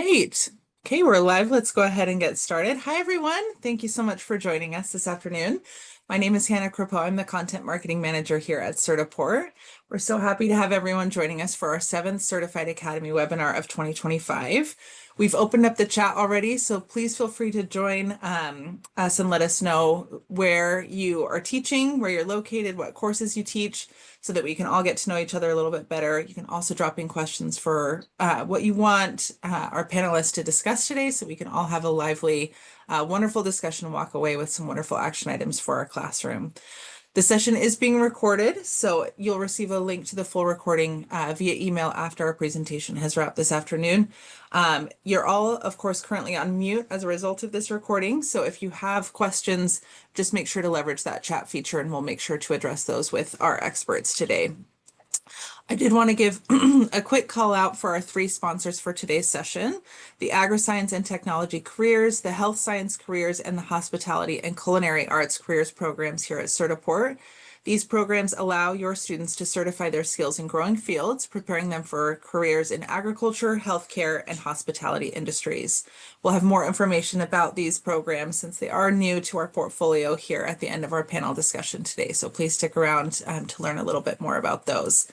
Great. Okay, we're live. Let's go ahead and get started. Hi, everyone. Thank you so much for joining us this afternoon. My name is Hannah Crapo. I'm the Content Marketing Manager here at Certiport. We're so happy to have everyone joining us for our 7th Certified Academy webinar of 2025. We've opened up the chat already, so please feel free to join us and let us know where you are teaching, where you're located, what courses you teach, so that we can all get to know each other a little bit better. You can also drop in questions for what you want our panelists to discuss today, so we can all have a lively, wonderful discussion and walk away with some wonderful action items for our classroom. The session is being recorded, so you'll receive a link to the full recording via email after our presentation has wrapped this afternoon. You're all, of course, currently on mute as a result of this recording, so if you have questions, just make sure to leverage that chat feature and we'll make sure to address those with our experts today. I did want to give a quick call out for our 3 sponsors for today's session: the Agri-Science and Technology Careers, the Health Science Careers, and the Hospitality and Culinary Arts Careers programs here at Certiport. These programs allow your students to certify their skills in growing fields, preparing them for careers in agriculture, healthcare, and hospitality industries. We'll have more information about these programs since they are new to our portfolio here at the end of our panel discussion today. So please stick around to learn a little bit more about those.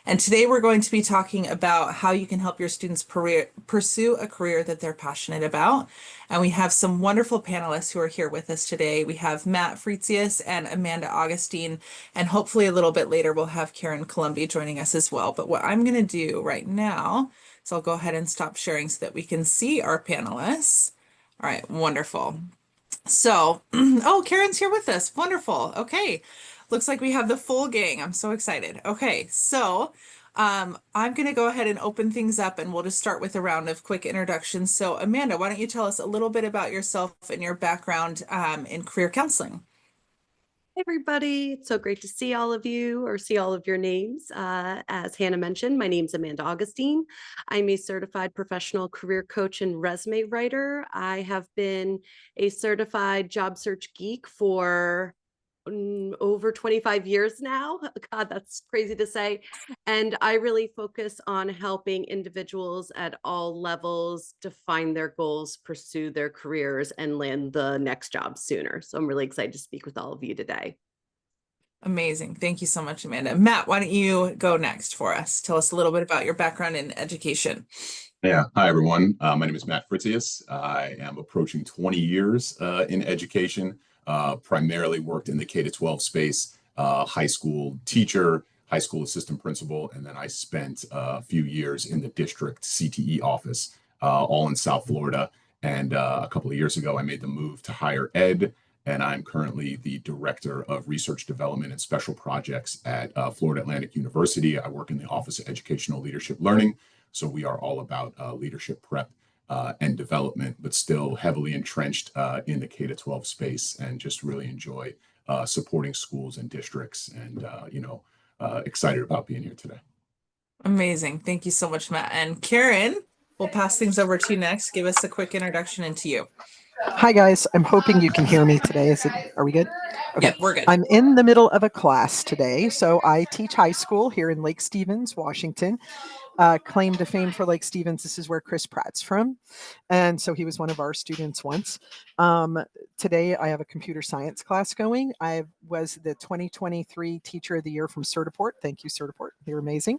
And today we're going to be talking about how you can help your students pursue a career that they're passionate about. And we have some wonderful panelists who are here with us today. We have Matt Fritzius and Amanda Augustine, and hopefully a little bit later we'll have Karen Columbi joining us as well. But what I'm going to do right now is I'll go ahead and stop sharing so that we can see our panelists. All right, wonderful. So, oh, Karen's here with us. Wonderful. Okay. Looks like we have the full gang. I'm so excited. Okay, so I'm going to go ahead and open things up and we'll just start with a round of quick introductions. So Amanda, why don't you tell us a little bit about yourself and your background in career counseling? Hey everybody, it's so great to see all of you or see all of your names. As Hannah mentioned, my name's Amanda Augustine. I'm a certified professional career coach and resume writer. I have been a certified job search geek for over 25 years now. God, that's crazy to say. And I really focus on helping individuals at all levels define their goals, pursue their careers, and land the next job sooner. So I'm really excited to speak with all of you today. Amazing. Thank you so much, Amanda. Matt, why don't you go next for us? Tell us a little bit about your background in education. Yeah. Hi, everyone. My name is Matt Fritzius. I am approaching 20 years in education, primarily worked in the K-12 space, high school teacher, high school assistant principal, and then I spent a few years in the district CTE office, all in South Florida. And a couple of years ago, I made the move to higher ed, and I'm currently the Director of Research Development and Special Projects at Florida Atlantic University. I work in the Office of Educational Leadership Learning. So we are all about leadership prep and development, but still heavily entrenched in the K-12 space, and just really enjoy supporting schools and districts, and excited about being here today. Amazing. Thank you so much, Matt. And Karen, we'll pass things over to you next. Give us a quick introduction into you. Hi, guys. I'm hoping you can hear me today. Are we good? Okay. Yeah, we're good. I'm in the middle of a class today. So I teach high school here in Lake Stevens, Washington. Claim to fame for Lake Stevens. This is where Chris Pratt's from. And so he was one of our students once. Today I have a computer science class going. I was the 2023 Teacher of the Year from Certiport. Thank you, Certiport. You're amazing.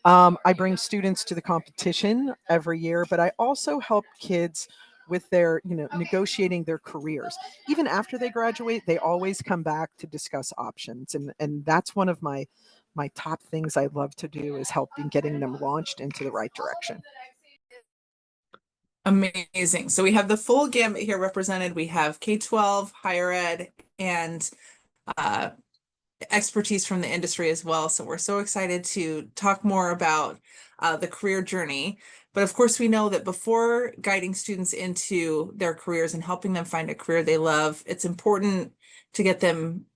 I bring students to the competition every year, but I also help kids with their, negotiating their careers. Even after they graduate, they always come back to discuss options. And that's one of my top things I love to do, is helping getting them launched into the right direction. Amazing. So we have the full gamut here represented. We have K-12, higher ed, and expertise from the industry as well. So we're so excited to talk more about the career journey. But of course, we know that before guiding students into their careers and helping them find a career they love, it's important to get them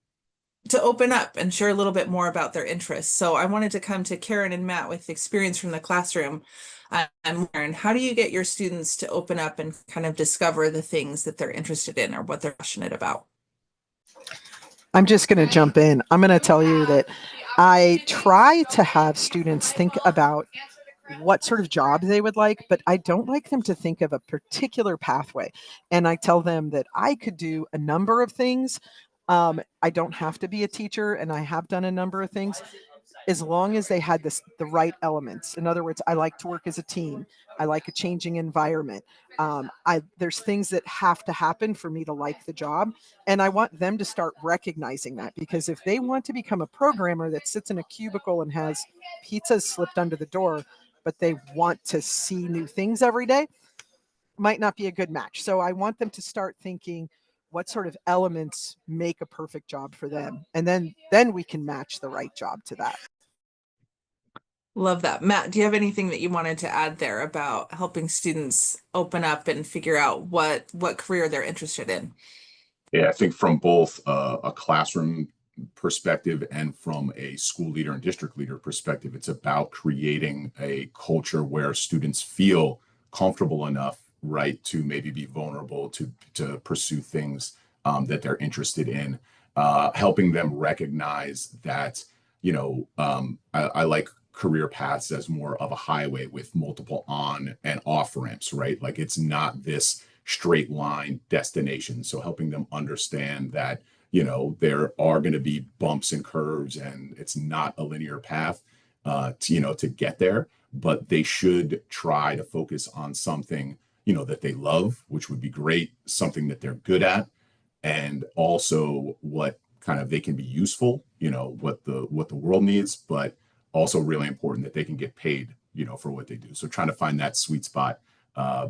to open up and share a little bit more about their interests. So I wanted to come to Karen and Matt with experience from the classroom. And Karen, how do you get your students to open up and kind of discover the things that they're interested in or what they're passionate about? I'm just going to jump in. I'm going to tell you that I try to have students think about what sort of job they would like, but I don't like them to think of a particular pathway. And I tell them that I could do a number of things. I don't have to be a teacher, and I have done a number of things as long as they had the right elements. In other words, I like to work as a team. I like a changing environment. There's things that have to happen for me to like the job, and I want them to start recognizing that, because if they want to become a programmer that sits in a cubicle and has pizzas slipped under the door, but they want to see new things every day, might not be a good match. So I want them to start thinking, what sort of elements make a perfect job for them, and then we can match the right job to that. Love that. Matt, do you have anything that you wanted to add there about helping students open up and figure out what career they're interested in? Yeah, I think from both a classroom perspective and from a school leader and district leader perspective, it's about creating a culture where students feel comfortable enough, right, to maybe be vulnerable, to pursue things that they're interested in, helping them recognize that, I like career paths as more of a highway with multiple on and off ramps, right? Like it's not this straight line destination. So helping them understand that, there are going to be bumps and curves, and it's not a linear path to get there, but they should try to focus on something, that they love, which would be great, something that they're good at, and also what kind of they can be useful, what the world needs, but also really important that they can get paid, for what they do. So trying to find that sweet spot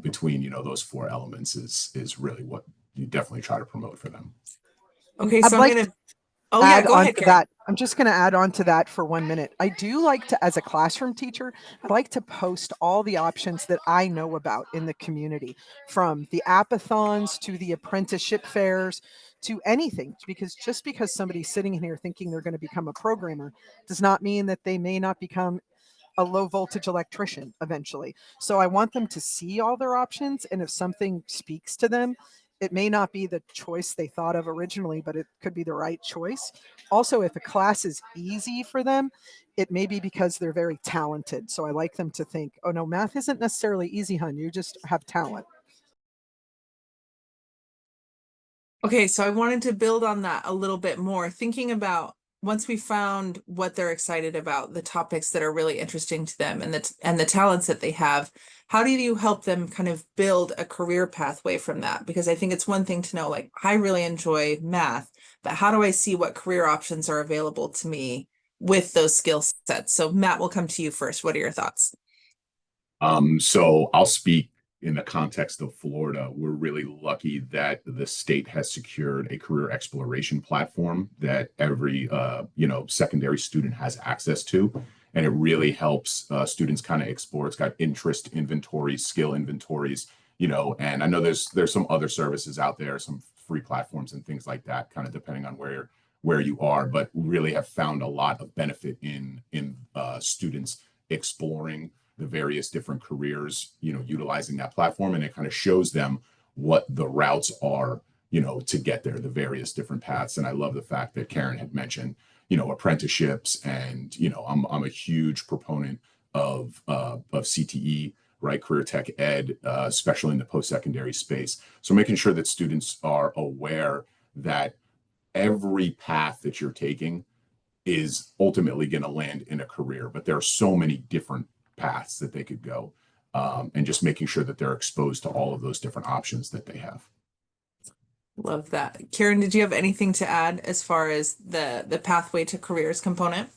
between, those four elements is really what you definitely try to promote for them. Okay, I'd so I'm like gonna. to Oh yeah, add go on ahead, to Karen. that. I'm just going to add on to that for 1 minute. I do like to, as a classroom teacher, I like to post all the options that I know about in the community, from the apathons to the apprenticeship fairs to anything, because just because somebody's sitting in here thinking they're going to become a programmer does not mean that they may not become a low voltage electrician eventually. So I want them to see all their options. And if something speaks to them, it may not be the choice they thought of originally, but it could be the right choice. Also, if a class is easy for them, it may be because they're very talented. So I like them to think, oh no, math isn't necessarily easy, hun. You just have talent. Okay, so I wanted to build on that a little bit more, thinking about once we found what they're excited about, the topics that are really interesting to them, and the talents that they have, how do you help them kind of build a career pathway from that? Because I think it's one thing to know, like, I really enjoy math, but how do I see what career options are available to me with those skill sets? So Matt, we'll come to you first. What are your thoughts? So I'll speak in the context of Florida. We're really lucky that the state has secured a career exploration platform that every secondary student has access to, and it really helps students kind of explore. It's got interest inventories, skill inventories, and I know there's some other services out there, some free platforms and things like that, kind of depending on where you are, but really have found a lot of benefit in students exploring the various different careers, utilizing that platform. And it kind of shows them what the routes are, to get there, the various different paths. And I love the fact that Karen had mentioned, apprenticeships, and, I'm a huge proponent of CTE, right? Career tech ed, especially in the post-secondary space. So making sure that students are aware that every path that you're taking is ultimately going to land in a career, but there are so many different paths that they could go, and just making sure that they're exposed to all of those different options that they have. Love that. Karen, did you have anything to add as far as the pathway to careers component?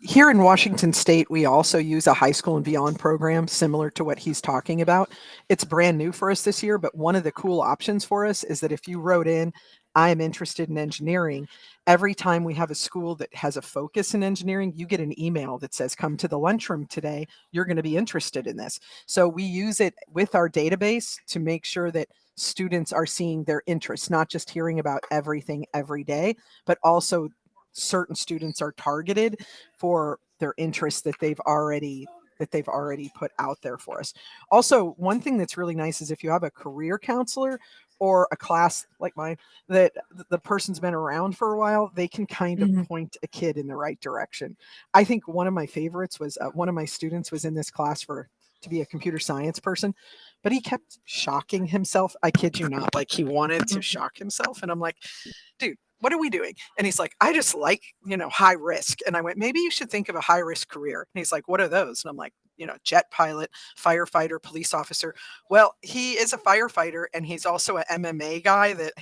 Here in Washington State, we also use a high school and beyond program similar to what he's talking about. It's brand new for us this year, but one of the cool options for us is that if you wrote in, I am interested in engineering, every time we have a school that has a focus in engineering, you get an email that says, come to the lunchroom today. You're going to be interested in this. So we use it with our database to make sure that students are seeing their interests, not just hearing about everything every day, but also certain students are targeted for their interests that they've already that they've already put out there for us. Also, one thing that's really nice is if you have a career counselor or a class like mine that the person's been around for a while, they can kind of Mhm. point a kid in the right direction. I think one of my favorites was one of my students was in this class for to be a computer science person, but he kept shocking himself. I kid you not, like he wanted to shock himself. And I'm like, dude, what are we doing? And he's like, I just like, high risk. And I went, maybe you should think of a high risk career. And he's like, what are those? And I'm like, jet pilot, firefighter, police officer. Well, he is a firefighter and he's also an MMA guy that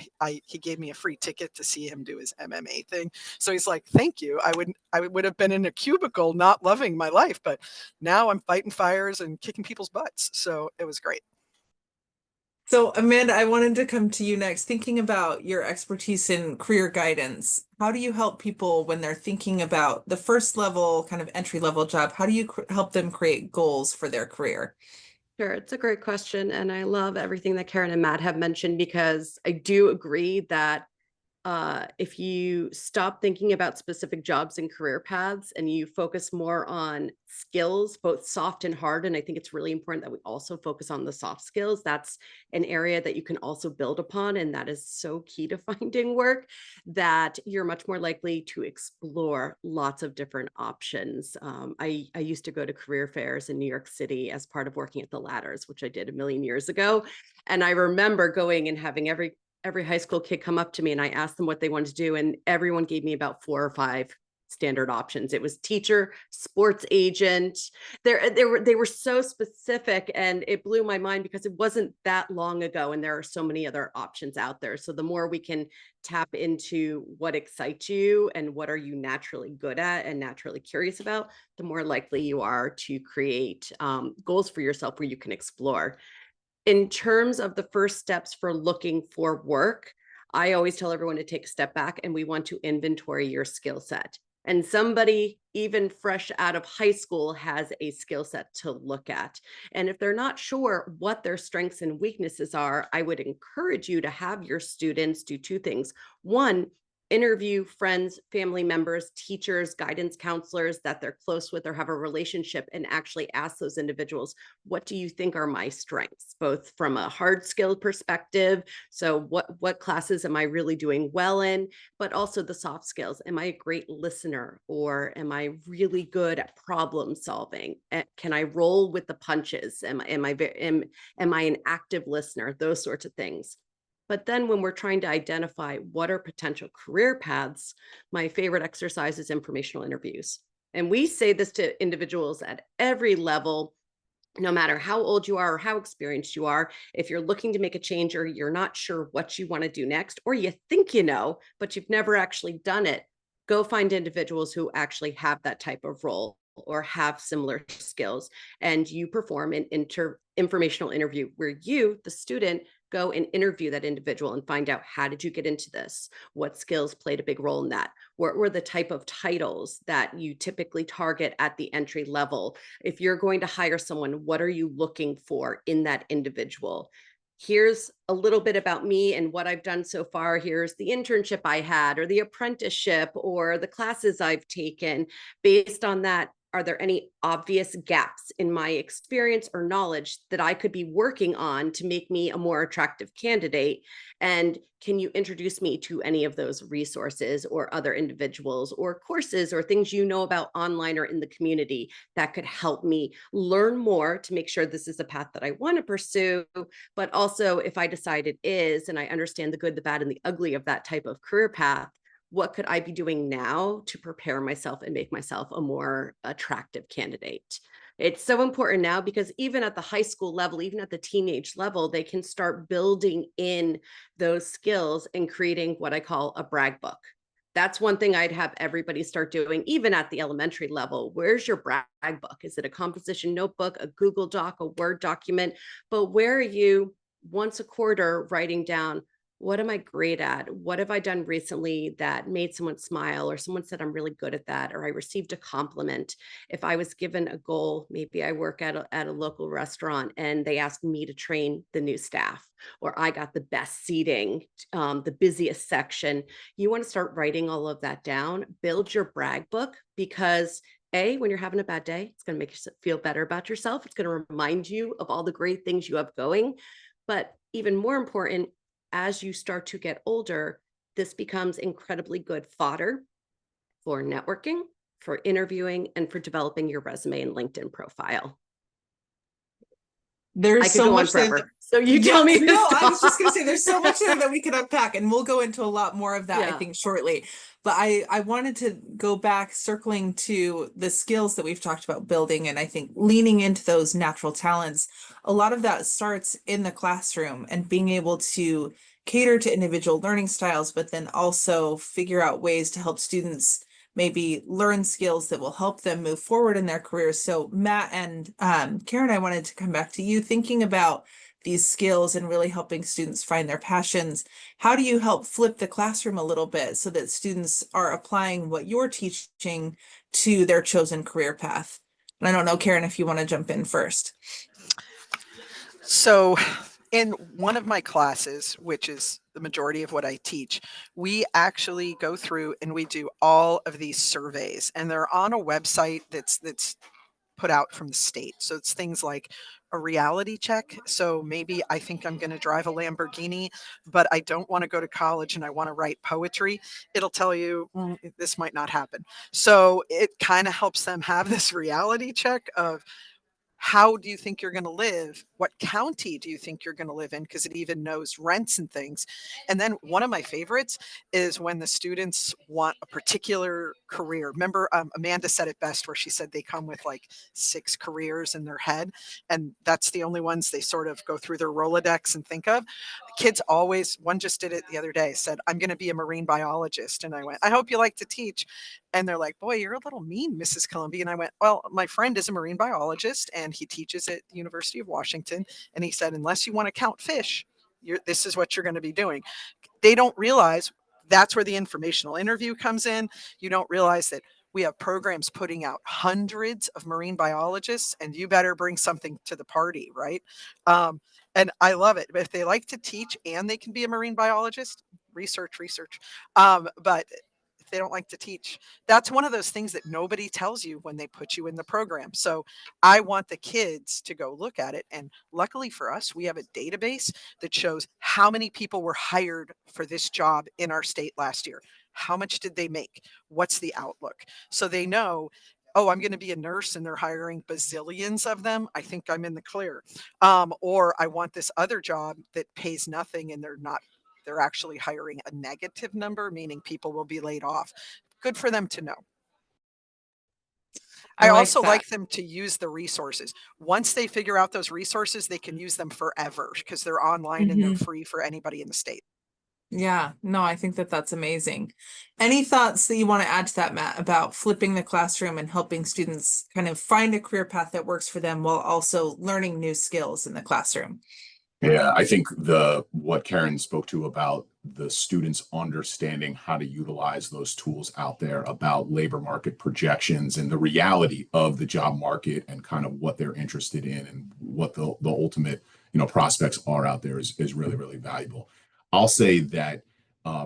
he gave me a free ticket to see him do his MMA thing. So he's like, thank you. I would have been in a cubicle not loving my life, but now I'm fighting fires and kicking people's butts. So it was great. So, Amanda, I wanted to come to you next. Thinking about your expertise in career guidance, how do you help people when they're thinking about the first level, kind of entry level job? How do you help them create goals for their career? Sure, it's a great question. And I love everything that Karen and Matt have mentioned because I do agree that if you stop thinking about specific jobs and career paths and you focus more on skills, both soft and hard, and I think it's really important that we also focus on the soft skills. That's an area that you can also build upon, and that is so key to finding work, that you're much more likely to explore lots of different options. I used to go to career fairs in New York City as part of working at the Ladders, which I did a million years ago. And I remember going and having every high school kid come up to me and I asked them what they wanted to do. And everyone gave me about 4 or 5 standard options. It was teacher, sports agent. They were so specific and it blew my mind because it wasn't that long ago. And there are so many other options out there. So the more we can tap into what excites you and what are you naturally good at and naturally curious about, the more likely you are to create goals for yourself where you can explore. In terms of the first steps for looking for work, I always tell everyone to take a step back and we want to inventory your skill set. And somebody, even fresh out of high school, has a skill set to look at. And if they're not sure what their strengths and weaknesses are, I would encourage you to have your students do 2 things. One, interview friends, family members, teachers, guidance counselors that they're close with or have a relationship, and actually ask those individuals, what do you think are my strengths, both from a hard skill perspective? So what classes am I really doing well in, but also the soft skills. Am I a great listener, or am I really good at problem solving? Can I roll with the punches? Am I an active listener? Those sorts of things. But then when we're trying to identify what are potential career paths, my favorite exercise is informational interviews. And we say this to individuals at every level, no matter how old you are or how experienced you are. If you're looking to make a change or you're not sure what you want to do next, or you think you know, but you've never actually done it, go find individuals who actually have that type of role or have similar skills, and you perform an informational interview where you, the student, go and interview that individual and find out, how did you get into this? What skills played a big role in that? What were the type of titles that you typically target at the entry level? If you're going to hire someone, what are you looking for in that individual? Here's a little bit about me and what I've done so far. Here's the internship I had, or the apprenticeship, or the classes I've taken. Based on that, are there any obvious gaps in my experience or knowledge that I could be working on to make me a more attractive candidate? And can you introduce me to any of those resources or other individuals or courses or things you know about online or in the community that could help me learn more to make sure this is a path that I want to pursue? But also, if I decide it is, and I understand the good, the bad, and the ugly of that type of career path, what could I be doing now to prepare myself and make myself a more attractive candidate? It's so important now because even at the high school level, even at the teenage level, they can start building in those skills and creating what I call a brag book. That's one thing I'd have everybody start doing, even at the elementary level. Where's your brag book? Is it a composition notebook, a Google Doc, a Word document? But where are you once a quarter writing down, what am I great at? What have I done recently that made someone smile, or someone said I'm really good at that, or I received a compliment? If I was given a goal, maybe I work at a local restaurant and they asked me to train the new staff, or I got the best seating, the busiest section. You want to start writing all of that down, build your brag book, because when you're having a bad day, it's going to make you feel better about yourself. It's going to remind you of all the great things you have going. But even more important, as you start to get older, this becomes incredibly good fodder for networking, for interviewing, and for developing your resume and LinkedIn profile. There's I could so go on much there. forever. So you tell me. No, I was just going to say there's so much there that we could unpack, and we'll go into a lot more of that, I Yeah. think, shortly. But I wanted to go back, circling to the skills that we've talked about building, and I think leaning into those natural talents. A lot of that starts in the classroom and being able to cater to individual learning styles, but then also figure out ways to help students maybe learn skills that will help them move forward in their careers. So Matt and Karen, I wanted to come back to you thinking about these skills and really helping students find their passions. How do you help flip the classroom a little bit so that students are applying what you're teaching to their chosen career path? And I don't know, Karen, if you want to jump in first. So, in one of my classes, which is the majority of what I teach, we actually go through and we do all of these surveys, and they're on a website that's put out from the state. So it's things like a reality check. So maybe I think I'm going to drive a Lamborghini, but I don't want to go to college and I want to write poetry. It'll tell you this might not happen. So it kind of helps them have this reality check of, how do you think you're going to live? What county do you think you're going to live in? Because it even knows rents and things. And then one of my favorites is when the students want a particular career. Remember, Amanda said it best, where she said they come with like 6 careers in their head, and that's the only ones they sort of go through their Rolodex and think of. Kids always, one just did it the other day, said, I'm going to be a marine biologist. And I went, I hope you like to teach. And they're like, boy, you're a little mean, Mrs. Columbia. And I went, well, my friend is a marine biologist and he teaches at the University of Washington. And he said, unless you want to count fish, this is what you're going to be doing. They don't realize that's where the informational interview comes in. You don't realize that we have programs putting out hundreds of marine biologists, and you better bring something to the party, right? And I love it. If they like to teach and they can be a marine biologist, research. But if they don't like to teach, that's one of those things that nobody tells you when they put you in the program. So I want the kids to go look at it. And luckily for us, we have a database that shows how many people were hired for this job in our state last year. How much did they make? What's the outlook? So they know, oh, I'm going to be a nurse and they're hiring bazillions of them. I think I'm in the clear. Or I want this other job that pays nothing and they're actually hiring a negative number, meaning people will be laid off. Good for them to know. I like also that. like them to use the resources. Once they figure out those resources, they can use them forever because they're online and they're free for anybody in the state. Yeah, no, I think that that's amazing. Any thoughts that you want to add to that, Matt, about flipping the classroom and helping students kind of find a career path that works for them while also learning new skills in the classroom? Yeah, I think what Karen spoke to about the students understanding how to utilize those tools out there, about labor market projections and the reality of the job market and kind of what they're interested in and what the ultimate, prospects are out there is really, really valuable. I'll say that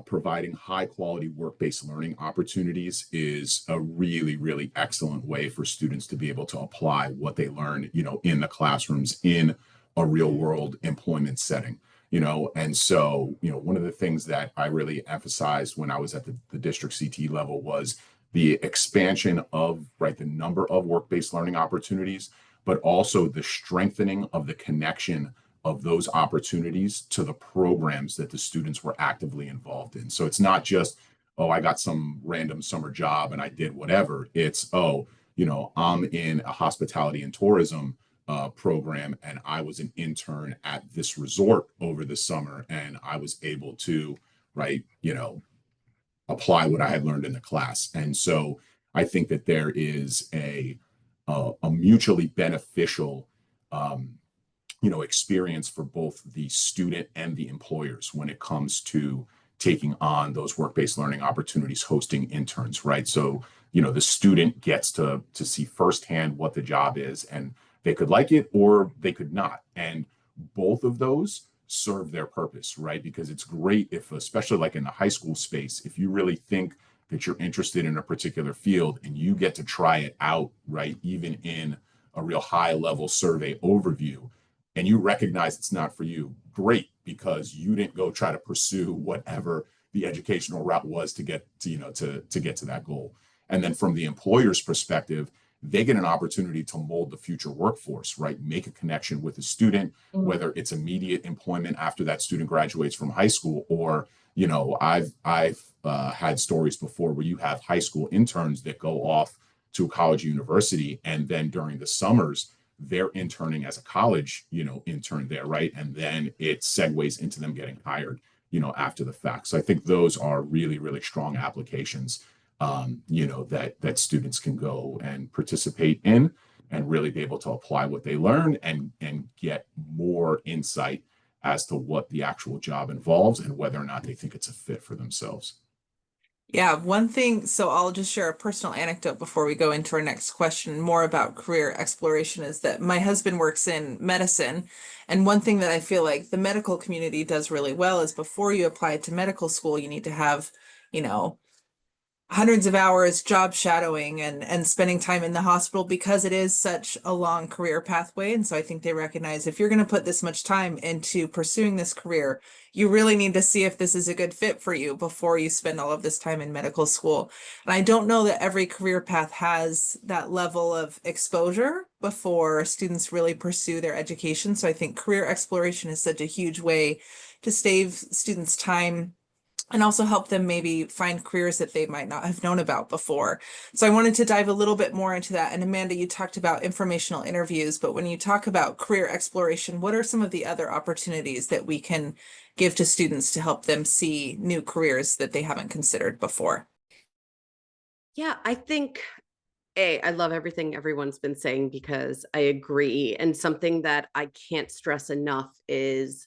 providing high quality work-based learning opportunities is a really, really excellent way for students to be able to apply what they learn, in the classrooms, in a real world employment setting. And so one of the things that I really emphasized when I was at the district CT level was the expansion of the number of work-based learning opportunities, but also the strengthening of the connection of those opportunities to the programs that the students were actively involved in. So it's not just, oh, I got some random summer job and I did whatever. It's, oh, I'm in a hospitality and tourism program, and I was an intern at this resort over the summer, and I was able to, apply what I had learned in the class. And so I think that there is a mutually beneficial, experience for both the student and the employers when it comes to taking on those work-based learning opportunities, hosting interns, right? So, the student gets to see firsthand what the job is, and they could like it or they could not. And both of those serve their purpose, right? Because it's great if, especially like in the high school space, if you really think that you're interested in a particular field and you get to try it out, right? Even in a real high level survey overview, and you recognize it's not for you, great, because you didn't go try to pursue whatever the educational route was to get to, to get to that goal. And then from the employer's perspective, they get an opportunity to mold the future workforce, right? Make a connection with a student, whether it's immediate employment after that student graduates from high school, or, I've had stories before where you have high school interns that go off to a college university, and then during the summers, they're interning as a college, intern there, right? And then it segues into them getting hired, after the fact. So I think those are really, really strong applications, that students can go and participate in and really be able to apply what they learn and get more insight as to what the actual job involves and whether or not they think it's a fit for themselves. Yeah, one thing, so I'll just share a personal anecdote before we go into our next question, more about career exploration, is that my husband works in medicine. And one thing that I feel like the medical community does really well is before you apply to medical school, you need to have, you know, hundreds of hours job shadowing and spending time in the hospital because it is such a long career pathway. And so I think they recognize if you're going to put this much time into pursuing this career, you really need to see if this is a good fit for you before you spend all of this time in medical school. And I don't know that every career path has that level of exposure before students really pursue their education. So I think career exploration is such a huge way to save students time and also help them maybe find careers that they might not have known about before. So I wanted to dive a little bit more into that. And Amanda, you talked about informational interviews, but when you talk about career exploration, what are some of the other opportunities that we can give to students to help them see new careers that they haven't considered before? Yeah, I think I love everything everyone's been saying because I agree. And something that I can't stress enough is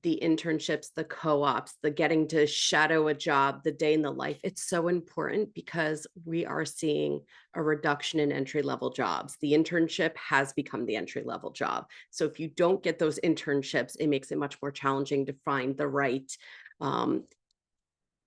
the internships, the co-ops, the getting to shadow a job, the day in the life. It's so important because we are seeing a reduction in entry-level jobs. The internship has become the entry-level job. So if you don't get those internships, it makes it much more challenging to find the right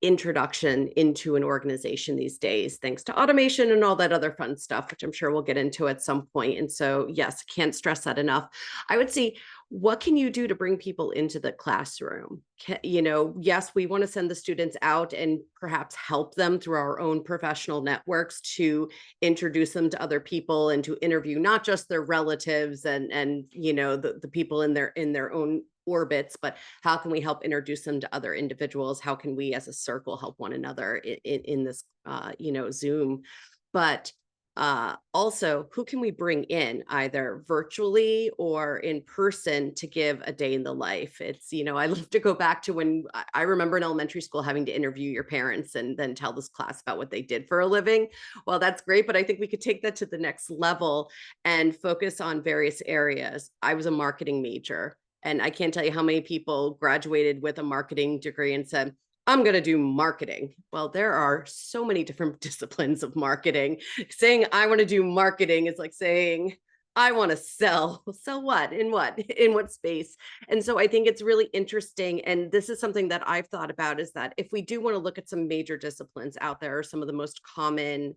introduction into an organization these days, thanks to automation and all that other fun stuff, which I'm sure we'll get into at some point. And so, yes, can't stress that enough. I would say, what can you do to bring people into the classroom? Yes, we want to send the students out and perhaps help them through our own professional networks to introduce them to other people and to interview not just their relatives and the people in their own orbits, but how can we help introduce them to other individuals? How can we as a circle help one another in this Zoom? But also, who can we bring in either virtually or in person to give a day in the life? It's, I love to go back to when I remember in elementary school having to interview your parents and then tell this class about what they did for a living. Well, that's great, but I think we could take that to the next level and focus on various areas. I was a marketing major. And I can't tell you how many people graduated with a marketing degree and said, I'm going to do marketing. Well, there are so many different disciplines of marketing. Saying I want to do marketing is like saying I want to sell. Sell what? In what? In what space? And so I think it's really interesting. And this is something that I've thought about, is that if we do want to look at some major disciplines out there, some of the most common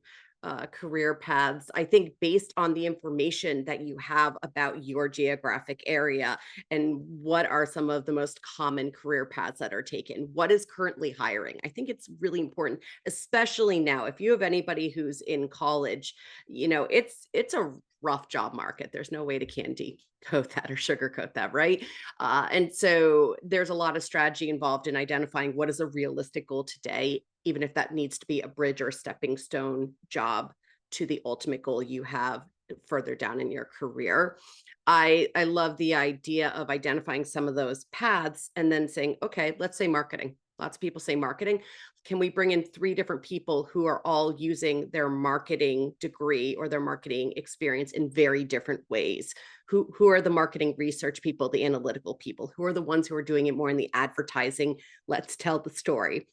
career paths, I think based on the information that you have about your geographic area and what are some of the most common career paths that are taken, what is currently hiring. I think it's really important, especially now, if you have anybody who's in college, it's a rough job market. There's no way to candy coat that or sugarcoat that, right? And so there's a lot of strategy involved in identifying what is a realistic goal today, even if that needs to be a bridge or a stepping stone job to the ultimate goal you have further down in your career. I love the idea of identifying some of those paths and then saying, okay, let's say marketing. Lots of people say marketing. Can we bring in 3 different people who are all using their marketing degree or their marketing experience in very different ways? Who are the marketing research people, the analytical people? Who are the ones who are doing it more in the advertising, let's tell the story?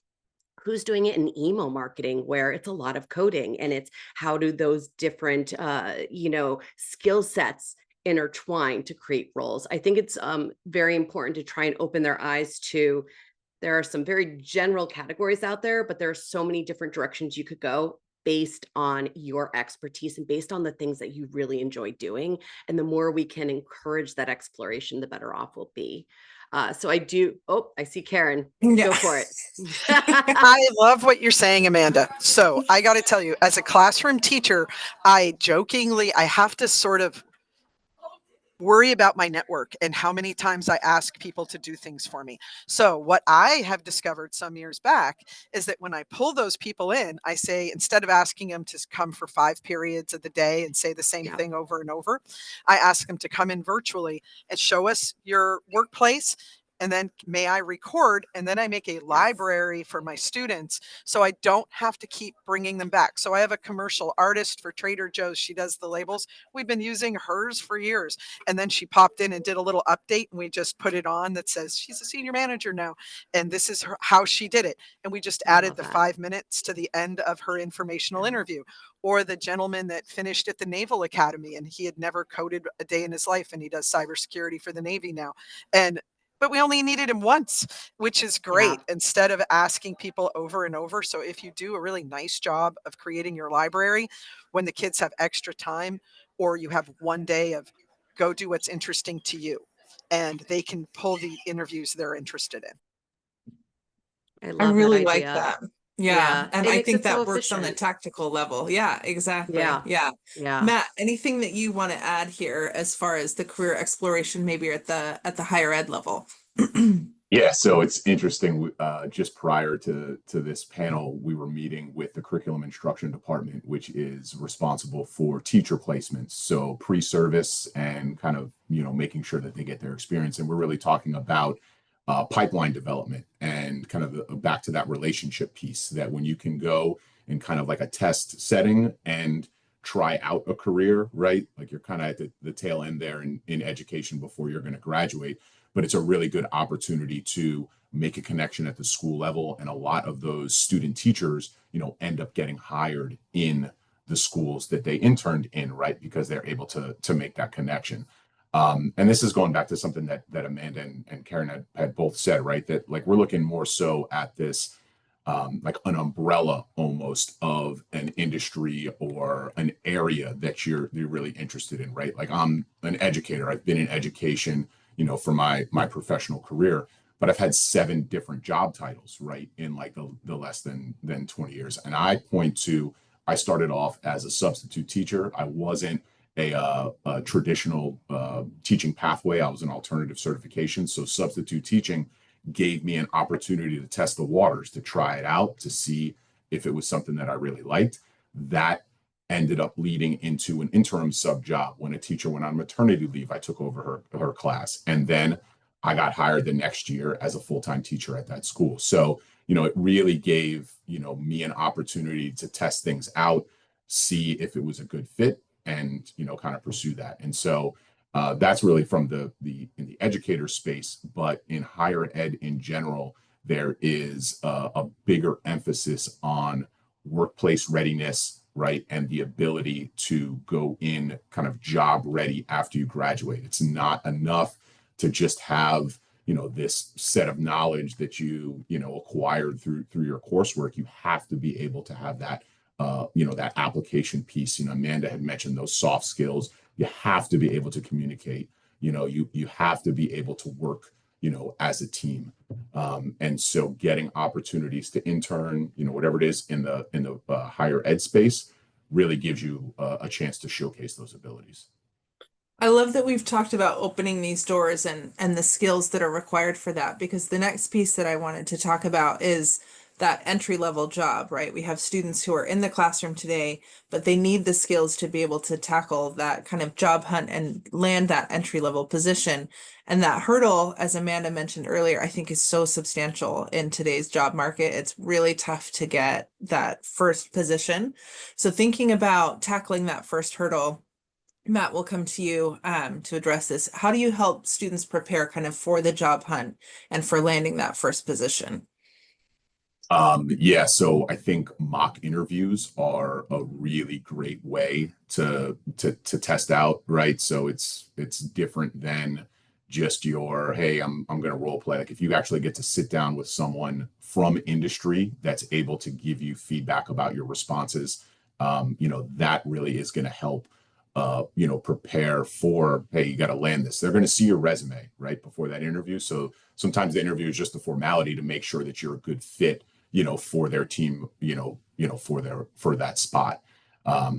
Who's doing it in email marketing, where it's a lot of coding, and it's how do those different skill sets intertwine to create roles? I think it's very important to try and open their eyes to there are some very general categories out there, but there are so many different directions you could go based on your expertise and based on the things that you really enjoy doing. And the more we can encourage that exploration, the better off we'll be. So I do. Oh, I see Karen. Yeah. Go for it. I love what you're saying, Amanda. So I got to tell you, as a classroom teacher, I have to sort of worry about my network and how many times I ask people to do things for me. So what I have discovered some years back is that when I pull those people in, I say, instead of asking them to come for 5 periods of the day and say the same Yeah. thing over and over, I ask them to come in virtually and show us your workplace. And then may I record, and then I make a library for my students so I don't have to keep bringing them back. So I have a commercial artist for Trader Joe's. She does the labels. We've been using hers for years. And then she popped in and did a little update, and we just put it on that says she's a senior manager now. And this is how she did it. And we just I added love the that. 5 minutes to the end of her informational interview. Or the gentleman that finished at the Naval Academy and he had never coded a day in his life and he does cybersecurity for the Navy now. But we only needed him once, which is great, instead of asking people over and over. So if you do a really nice job of creating your library, when the kids have extra time, or you have one day of go do what's interesting to you, and they can pull the interviews they're interested in. I I love that really like idea. that. Yeah. Yeah. And It I makes think it so that works on the efficient. tactical level. Yeah, exactly. Yeah. Yeah. Yeah. Matt, anything that you want to add here as far as the career exploration, maybe at the higher ed level? Yeah, so it's interesting. Just prior to this panel, we were meeting with the curriculum instruction department, which is responsible for teacher placements, so pre-service and kind of making sure that they get their experience. And we're really talking about pipeline development and kind of back to that relationship piece. That when you can go in kind of like a test setting and try out a career, right? Like you're kind of at the tail end there in education before you're going to graduate, but it's a really good opportunity to make a connection at the school level. And a lot of those student teachers, end up getting hired in the schools that they interned in, right? Because they're able to make that connection. And this is going back to something that Amanda and Karen had both said, right? That like we're looking more so at this like an umbrella almost of an industry or an area that you're really interested in, right? Like I'm an educator. I've been in education, for my professional career, but I've had 7 different job titles, right, in like the less than 20 years. And I started off as a substitute teacher. I wasn't a traditional teaching pathway. I was an alternative certification. So substitute teaching gave me an opportunity to test the waters, to try it out, to see if it was something that I really liked. That ended up leading into an interim sub job. When a teacher went on maternity leave, I took over her class. And then I got hired the next year as a full-time teacher at that school. So, it really gave, me an opportunity to test things out, see if it was a good fit, and, kind of pursue that. And so that's really from in the educator space, but in higher ed in general, there is a bigger emphasis on workplace readiness, right? And the ability to go in kind of job ready after you graduate. It's not enough to just have, this set of knowledge that you acquired through your coursework. You have to be able to have that, that application piece. Amanda had mentioned those soft skills. You have to be able to communicate. You have to be able to work, as a team. And so getting opportunities to intern, whatever it is in the higher ed space, really gives you a chance to showcase those abilities. I love that we've talked about opening these doors and the skills that are required for that, because the next piece that I wanted to talk about is that entry level job, right? We have students who are in the classroom today, but they need the skills to be able to tackle that kind of job hunt and land that entry level position. And that hurdle, as Amanda mentioned earlier, I think is so substantial in today's job market. It's really tough to get that first position. So thinking about tackling that first hurdle, Matt, we'll come to you to address this. How do you help students prepare kind of for the job hunt and for landing that first position? Yeah, so I think mock interviews are a really great way to test out, right? So it's different than just your, hey, I'm going to role play. Like if you actually get to sit down with someone from industry that's able to give you feedback about your responses, that really is going to help, prepare for, hey, you got to land this. They're going to see your resume right before that interview. So sometimes the interview is just a formality to make sure that you're a good fit, for their team, for that spot.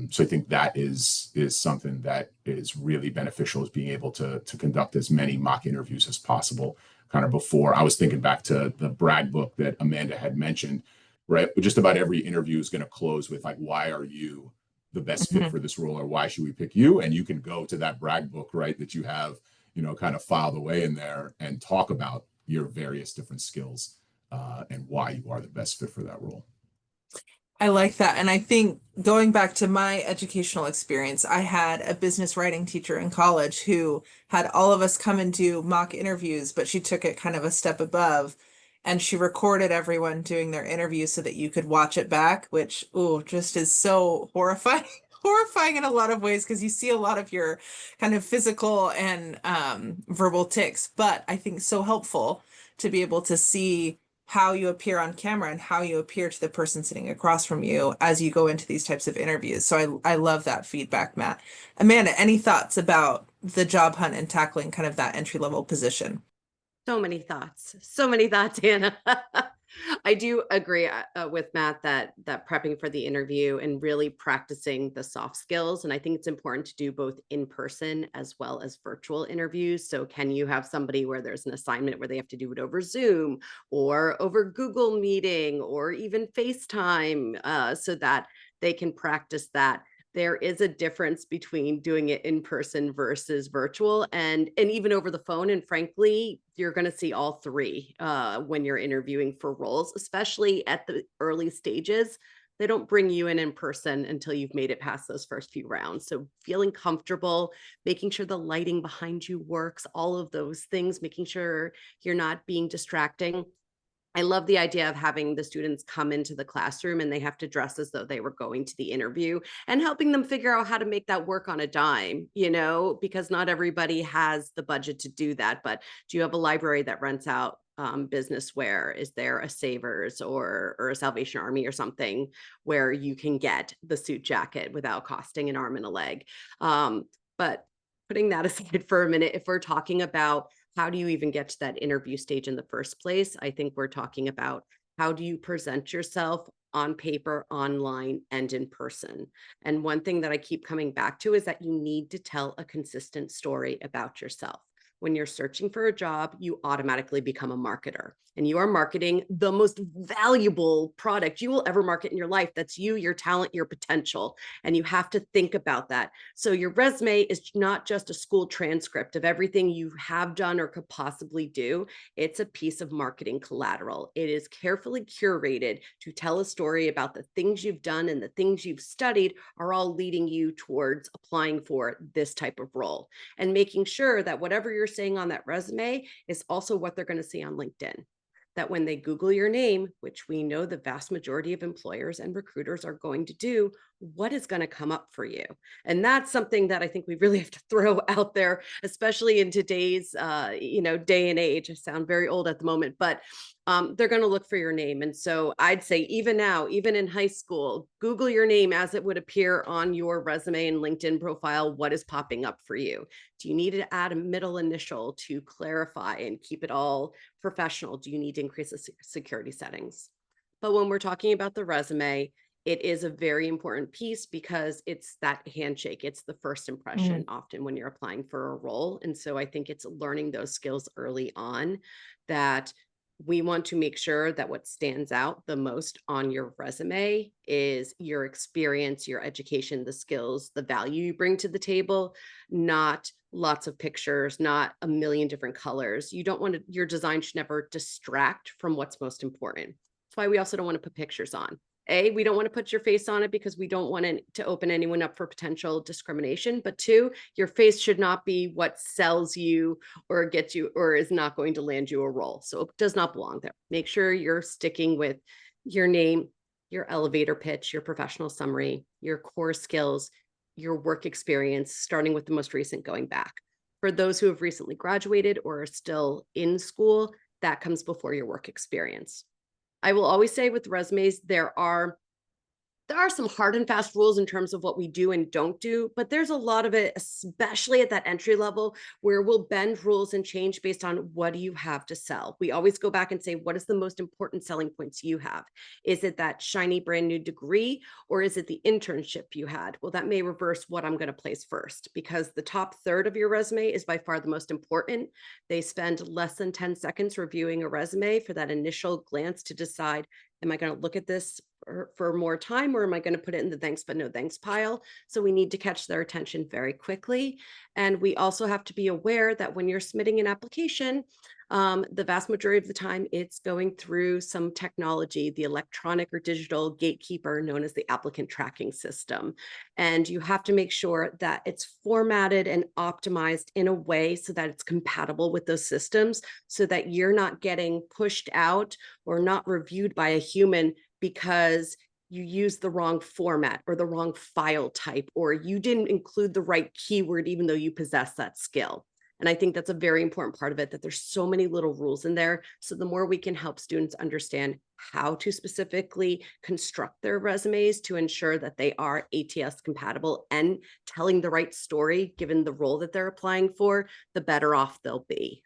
So I think that is something that is really beneficial, is being able to conduct as many mock interviews as possible. Kind of before, I was thinking back to the brag book that Amanda had mentioned, right? Just about every interview is going to close with like, why are you the best fit for this role, or why should we pick you? And you can go to that brag book, right, that you have, kind of filed away in there, and talk about your various different skills and why you are the best fit for that role. I like that. And I think going back to my educational experience, I had a business writing teacher in college who had all of us come and do mock interviews, but she took it kind of a step above, and she recorded everyone doing their interview so that you could watch it back, which, ooh, just is so horrifying. Horrifying in a lot of ways, because you see a lot of your kind of physical and verbal tics, but I think so helpful to be able to see how you appear on camera and how you appear to the person sitting across from you as you go into these types of interviews. So I love that feedback, Matt. Amanda, any thoughts about the job hunt and tackling kind of that entry level position? So many thoughts, Hannah. I do agree with Matt that prepping for the interview and really practicing the soft skills. And I think it's important to do both in person as well as virtual interviews. So can you have somebody where there's an assignment where they have to do it over Zoom or over Google Meeting or even FaceTime, so that they can practice that? There is a difference between doing it in person versus virtual, and even over the phone. And frankly, you're going to see all three when you're interviewing for roles, especially at the early stages. They don't bring you in person until you've made it past those first few rounds. So feeling comfortable, making sure the lighting behind you works, all of those things, making sure you're not being distracting. I love the idea of having the students come into the classroom and they have to dress as though they were going to the interview, and helping them figure out how to make that work on a dime, because not everybody has the budget to do that. But do you have a library that rents out business wear? Is there a Savers or a Salvation Army or something where you can get the suit jacket without costing an arm and a leg? But putting that aside for a minute, if we're talking about how do you even get to that interview stage in the first place, I think we're talking about how do you present yourself on paper, online, and in person. And one thing that I keep coming back to is that you need to tell a consistent story about yourself. When you're searching for a job, you automatically become a marketer, and you are marketing the most valuable product you will ever market in your life. That's you, your talent, your potential. And you have to think about that. So your resume is not just a school transcript of everything you have done or could possibly do. It's a piece of marketing collateral. It is carefully curated to tell a story about the things you've done, and the things you've studied are all leading you towards applying for this type of role, and making sure that whatever you're saying on that resume is also what they're going to see on LinkedIn. That when they Google your name, which we know the vast majority of employers and recruiters are going to do, what is going to come up for you? And that's something that I think we really have to throw out there, especially in today's, day and age. I sound very old at the moment, but they're going to look for your name. And so I'd say even now, even in high school, Google your name as it would appear on your resume and LinkedIn profile. What is popping up for you? Do you need to add a middle initial to clarify and keep it all professional? Do you need to increase the security settings? But when we're talking about the resume, it is a very important piece, because it's that handshake. It's the first impression often when you're applying for a role. And so I think it's learning those skills early on, that we want to make sure that what stands out the most on your resume is your experience, your education, the skills, the value you bring to the table, not lots of pictures, not a million different colors. You don't want to, your design should never distract from what's most important. That's why we also don't want to put pictures on. We don't want to put your face on it because we don't want to open anyone up for potential discrimination. But two, your face should not be what sells you or gets you or is not going to land you a role. So it does not belong there. Make sure you're sticking with your name, your elevator pitch, your professional summary, your core skills, your work experience, starting with the most recent, going back. For those who have recently graduated or are still in school, that comes before your work experience. I will always say with resumes, there are some hard and fast rules in terms of what we do and don't do, but there's a lot of it, especially at that entry level, where we'll bend rules and change based on what do you have to sell. We always go back and say, what is the most important selling points you have? Is it that shiny brand new degree, or is it the internship you had? Well, that may reverse what I'm going to place first, because the top third of your resume is by far the most important. They spend less than 10 seconds reviewing a resume for that initial glance to decide, am I going to look at this for more time, or am I going to put it in the thanks but no thanks pile? So we need to catch their attention very quickly. And we also have to be aware that when you're submitting an application, the vast majority of the time it's going through some technology, the electronic or digital gatekeeper known as the applicant tracking system. And you have to make sure that it's formatted and optimized in a way so that it's compatible with those systems, so that you're not getting pushed out or not reviewed by a human because you used the wrong format or the wrong file type, or you didn't include the right keyword, even though you possess that skill. And I think that's a very important part of it, that there's so many little rules in there. So the more we can help students understand how to specifically construct their resumes to ensure that they are ATS compatible and telling the right story, given the role that they're applying for, the better off they'll be.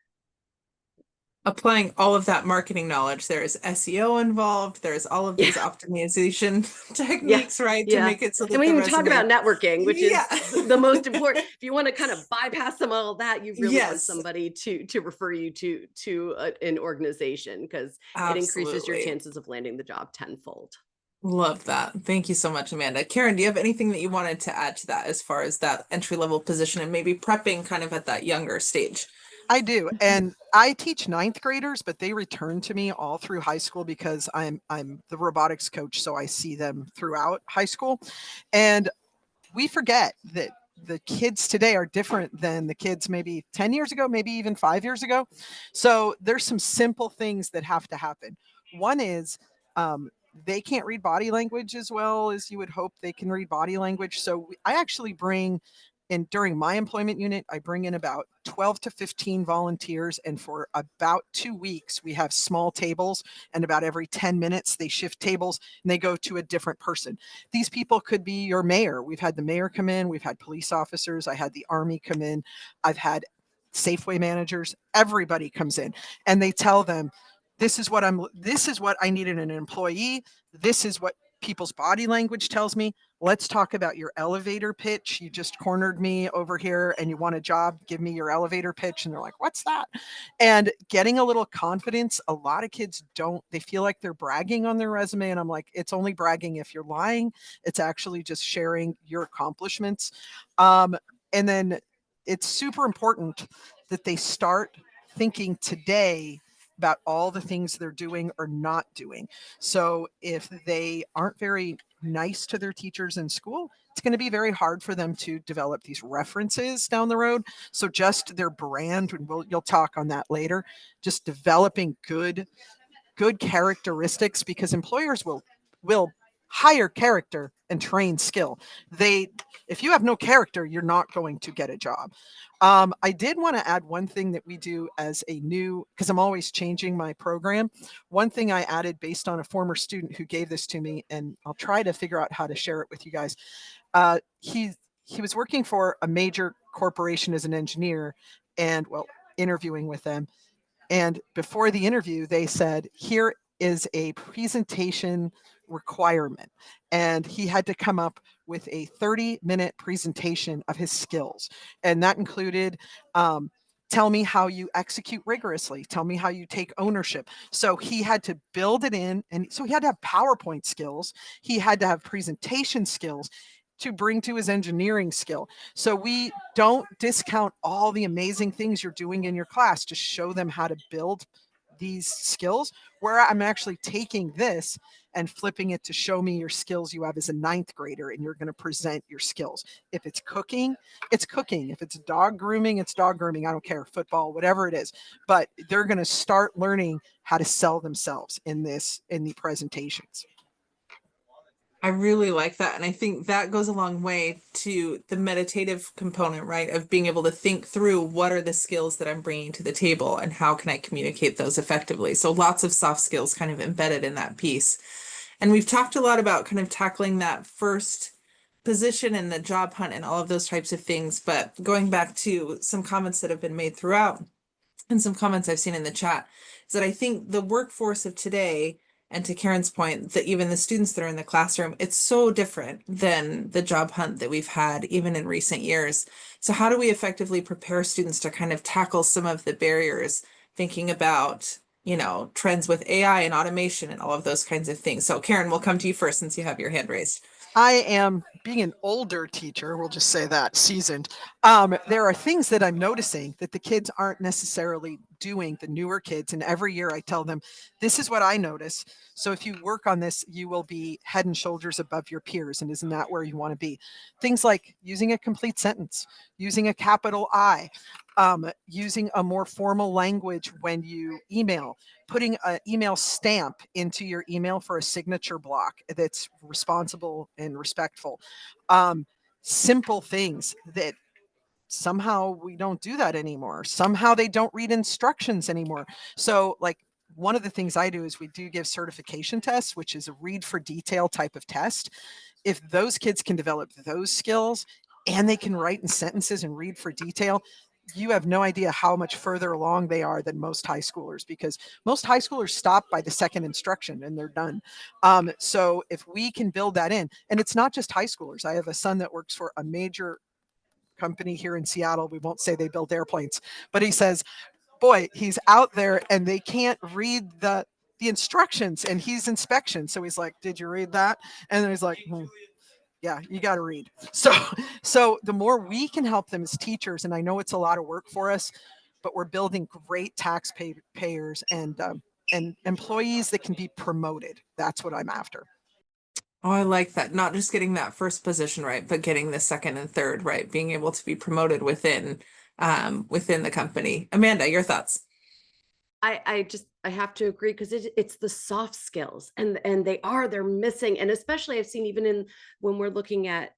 Applying all of that marketing knowledge, there's SEO involved, there's all of these optimization techniques, right? To make it so And that we the even talk resume. about networking, which Yeah. is the most important. If you want to kind of bypass some of all that, you really want Yes. somebody to refer you to an organization, because it increases your Absolutely. chances of landing the job tenfold. Love that. Thank you so much, Amanda. Karen, do you have anything that you wanted to add to that as far as that entry level position and maybe prepping kind of at that younger stage? I do. And I teach ninth graders, but they return to me all through high school because I'm the robotics coach. So I see them throughout high school. And we forget that the kids today are different than the kids maybe 10 years ago, maybe even 5 years ago. So there's some simple things that have to happen. One is they can't read body language as well as you would hope they can read body language. So I actually bring in, during my employment unit, I bring in about 12 to 15 volunteers. And for about 2 weeks, we have small tables. And about every 10 minutes, they shift tables and they go to a different person. These people could be your mayor. We've had the mayor come in. We've had police officers. I had the Army come in. I've had Safeway managers. Everybody comes in and they tell them, this is what I need in an employee. This is what people's body language tells me. Let's talk about your elevator pitch. You just cornered me over here and you want a job. Give me your elevator pitch. And they're like, what's that? And getting a little confidence. A lot of kids don't, they feel like they're bragging on their resume. And I'm like, it's only bragging if you're lying. It's actually just sharing your accomplishments. And then it's super important that they start thinking today about all the things they're doing or not doing. So if they aren't very nice to their teachers in school, it's going to be very hard for them to develop these references down the road. So just their brand, and you'll talk on that later, just developing good characteristics, because employers will hire character and train skill. If you have no character, you're not going to get a job. I did want to add one thing that we do as a new, because I'm always changing my program. One thing I added based on a former student who gave this to me, and I'll try to figure out how to share it with you guys. He was working for a major corporation as an engineer, and interviewing with them. And before the interview, they said, here is a presentation requirement. And he had to come up with a 30-minute presentation of his skills. And that included, tell me how you execute rigorously. Tell me how you take ownership. So he had to build it in. And so he had to have PowerPoint skills. He had to have presentation skills to bring to his engineering skill. So we don't discount all the amazing things you're doing in your class to show them how to build these skills, where I'm actually taking this and flipping it to show me your skills you have as a ninth grader, and you're going to present your skills. If it's cooking, it's cooking. If it's dog grooming, it's dog grooming. I don't care, football, whatever it is. But they're going to start learning how to sell themselves in the presentations. I really like that. And I think that goes a long way to the meditative component, right? Of being able to think through what are the skills that I'm bringing to the table and how can I communicate those effectively. So lots of soft skills kind of embedded in that piece. And we've talked a lot about kind of tackling that first position in the job hunt and all of those types of things. But going back to some comments that have been made throughout and some comments I've seen in the chat is that I think the workforce of today, and to Karen's point, that even the students that are in the classroom, it's so different than the job hunt that we've had even in recent years. So how do we effectively prepare students to kind of tackle some of the barriers, thinking about, you know, trends with AI and automation and all of those kinds of things? So Karen, we'll come to you first since you have your hand raised. I am, being an older teacher, we'll just say that, seasoned. There are things that I'm noticing that the kids aren't necessarily doing, the newer kids. And every year I tell them, this is what I notice. So if you work on this, you will be head and shoulders above your peers. And isn't that where you want to be? Things like using a complete sentence, using a capital I, using a more formal language when you email, putting an email stamp into your email for a signature block that's responsible and respectful. Simple things that somehow we don't do that anymore. Somehow they don't read instructions anymore. So like one of the things I do is we do give certification tests, which is a read for detail type of test. If those kids can develop those skills and they can write in sentences and read for detail, you have no idea how much further along they are than most high schoolers, because most high schoolers stop by the second instruction and they're done. So if we can build that in, and it's not just high schoolers. I have a son that works for a major company here in Seattle. We won't say they build airplanes, but he says, boy, he's out there and they can't read the instructions, and he's inspection. So he's like, did you read that? And then he's like, yeah, you got to read. So the more we can help them as teachers, and I know it's a lot of work for us, but we're building great taxpayers and employees that can be promoted. That's what I'm after. Oh, I like that. Not just getting that first position right, but getting the second and third right, being able to be promoted within the company. Amanda, your thoughts? I have to agree, because it's the soft skills, and they're missing. And especially I've seen even in when we're looking at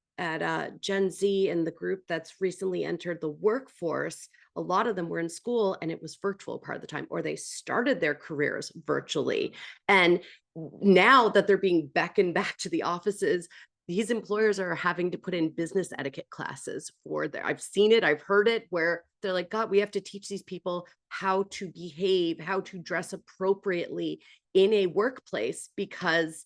Gen Z and the group that's recently entered the workforce, a lot of them were in school and it was virtual part of the time, or they started their careers virtually. And now that they're being beckoned back to the offices, these employers are having to put in business etiquette classes for their, I've seen it, I've heard it, where they're like, God, we have to teach these people how to behave, how to dress appropriately in a workplace, because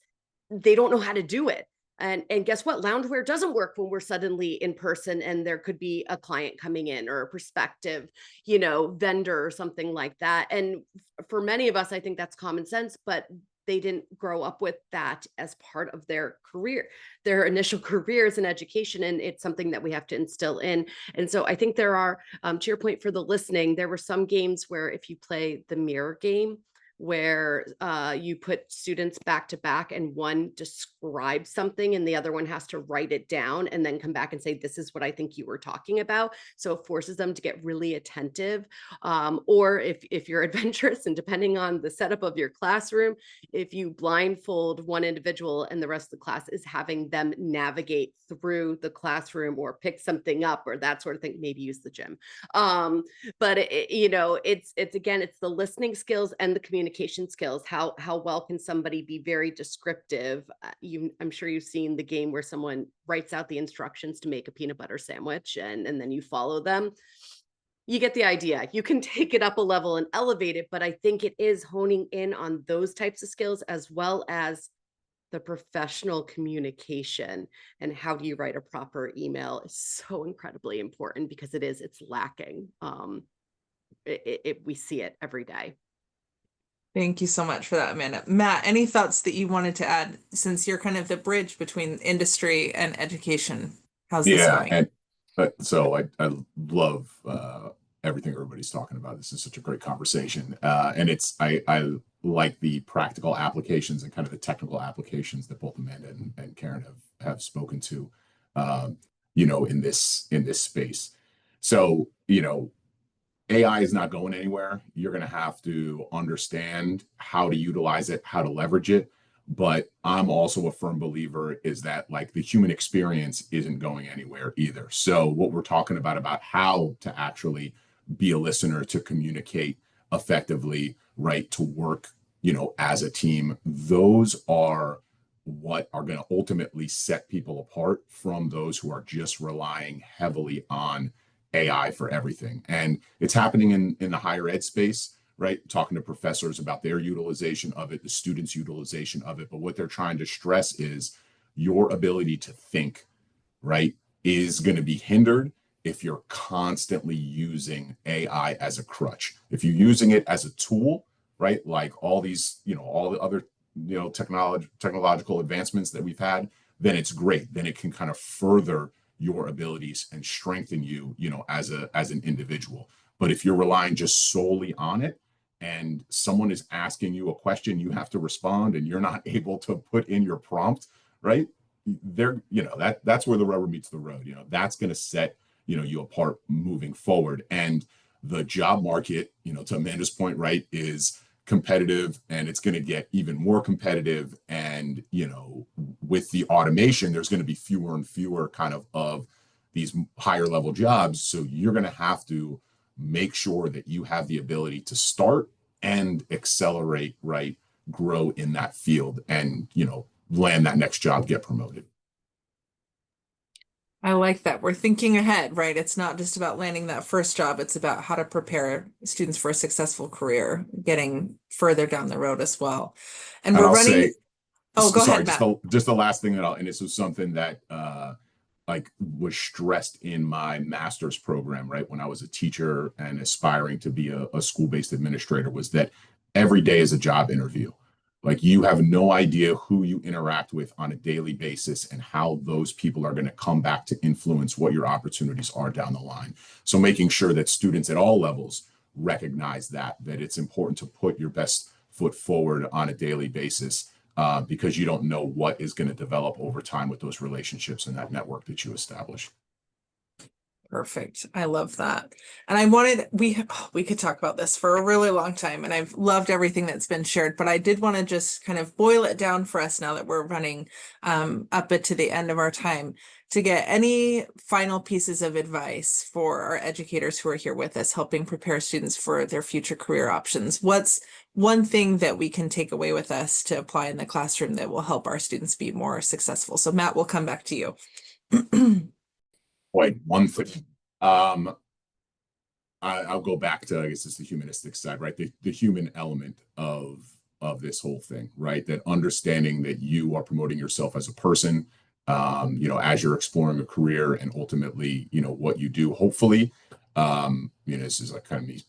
they don't know how to do it. And guess what? Loungewear doesn't work when we're suddenly in person and there could be a client coming in or a prospective, vendor or something like that. And for many of us, I think that's common sense, but they didn't grow up with that as part of their career, their initial careers in education. And it's something that we have to instill in. And so I think there are, to your point for the listening, there were some games where if you play the mirror game, where you put students back to back and one describes something and the other one has to write it down and then come back and say, this is what I think you were talking about. So it forces them to get really attentive. Or if you're adventurous, and depending on the setup of your classroom, if you blindfold one individual and the rest of the class is having them navigate through the classroom or pick something up or that sort of thing, maybe use the gym. But it's again, it's the listening skills and the communication skills. How well can somebody be very descriptive? I'm sure you've seen the game where someone writes out the instructions to make a peanut butter sandwich and then you follow them. You get the idea. You can take it up a level and elevate it, but I think it is honing in on those types of skills, as well as the professional communication. And how do you write a proper email is so incredibly important, because it's lacking. We see it every day. Thank you so much for that, Amanda. Matt, any thoughts that you wanted to add, since you're kind of the bridge between industry and education? How's this Yeah, going? and so I love everything everybody's talking about. This is such a great conversation, and I like the practical applications and kind of the technical applications that both Amanda and Karen have spoken to, in this space. So AI is not going anywhere. You're going to have to understand how to utilize it, how to leverage it. But I'm also a firm believer is that like the human experience isn't going anywhere either. So what we're talking about how to actually be a listener, to communicate effectively, right, to work, as a team, those are what are going to ultimately set people apart from those who are just relying heavily on AI for everything. And it's happening in the higher ed space, right? Talking to professors about their utilization of it, the students' utilization of it. But what they're trying to stress is your ability to think, right, is going to be hindered if you're constantly using AI as a crutch. If you're using it as a tool, right, like all these, all the other, technological advancements that we've had, then it's great. Then it can kind of further your abilities and strengthen you, as an individual. But if you're relying just solely on it, and someone is asking you a question, you have to respond, and you're not able to put in your prompt, right? That's where the rubber meets the road. That's going to set you apart moving forward. And the job market, to Amanda's point, right, is competitive, and it's going to get even more competitive. And with the automation, there's going to be fewer and fewer kind of these higher level jobs. So you're going to have to make sure that you have the ability to start and accelerate, right, grow in that field, and land that next job, get promoted. I like that. We're thinking ahead, right? It's not just about landing that first job. It's about how to prepare students for a successful career, getting further down the road as well. And And we're I'll running. say, Oh, go sorry, ahead, Matt. just the last thing and this was something that like was stressed in my master's program, right, when I was a teacher and aspiring to be a school-based administrator, was that every day is a job interview. Like, you have no idea who you interact with on a daily basis and how those people are going to come back to influence what your opportunities are down the line. So making sure that students at all levels recognize that it's important to put your best foot forward on a daily basis, because you don't know what is going to develop over time with those relationships and that network that you establish. Perfect. I love that. And I wanted, we could talk about this for a really long time, and I've loved everything that's been shared, but I did want to just kind of boil it down for us now that we're running up to the end of our time, to get any final pieces of advice for our educators who are here with us, helping prepare students for their future career options. What's one thing that we can take away with us to apply in the classroom that will help our students be more successful? So Matt, we'll come back to you. Boy, one thing. I'll go back to, I guess it's the humanistic side, right? The human element of this whole thing, right? That understanding that you are promoting yourself as a person, as you're exploring a career, and ultimately, what you do, hopefully, this is like kind of me